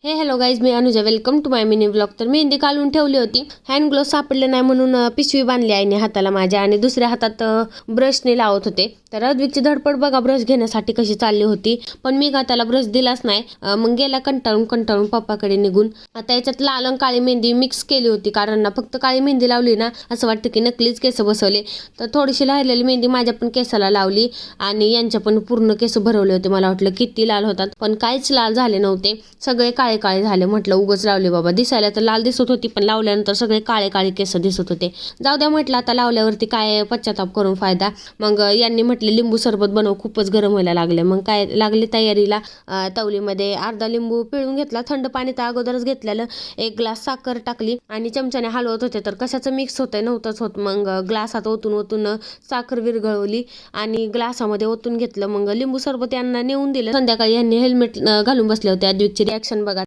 Hello guys, मी Anuja. Welcome to my mini blog. तर मेहंदी काढून ठेवली होती. हँड ग्लोव्ह सापडले नाही म्हणून पिशवी बांधली आईने हाताला माझ्या आणि दुसऱ्या हातात ब्रशने लावत होते. तर अद्विकची धडपड बघा ब्रश घेण्यासाठी कशी चालली होती, पण मी का त्याला ब्रश दिलाच नाही. मग गेला कंटाळून पप्पाकडे निघून. आता याच्यात लाल आणि काळी मेहंदी मिक्स केली होती, कारण ना फक्त काळी मेहंदी लावली ना असं वाटतं की नकलीच केस बसवले. तर थोडीशी राहिलेली मेहंदी माझ्या पण केसाला लावली आणि यांच्या पण पूर्ण केस भरवले होते. मला वाटलं किती लाल होतात, पण काहीच लाल झाले नव्हते. सगळे काळे काळे झाले. म्हटलं उगच लावले बाबा. दिसायला तर लाल दिसत होती, पण लावल्यानंतर सगळे काळे काळे केस दिसत होते. जाऊ द्या म्हटलं, आता लावल्यावरती काय पश्चाताप करून फायदा. मग यांनी म्हटले लिंबू सरबत बनव, खूपच गरम व्हायला लागले. मग काय लागले तयारीला. तवलीमध्ये अर्धा लिंबू पिळून घेतला. थंड पाणी तर अगोदरच घेतलेलं. 1 ग्लास साखर टाकली आणि चमच्याने हलवत होते, तर कशाचं मिक्स होतंय नव्हतंच होत. मग ग्लासात ओतून साखर विरघळवली आणि ग्लासामध्ये ओतून घेतलं. मग लिंबू सरबत यांना नेऊन दिलं. संध्याकाळी यांनी हेल्मेट घालून बसले होते. अद्विकची रिॲक्शन बघा.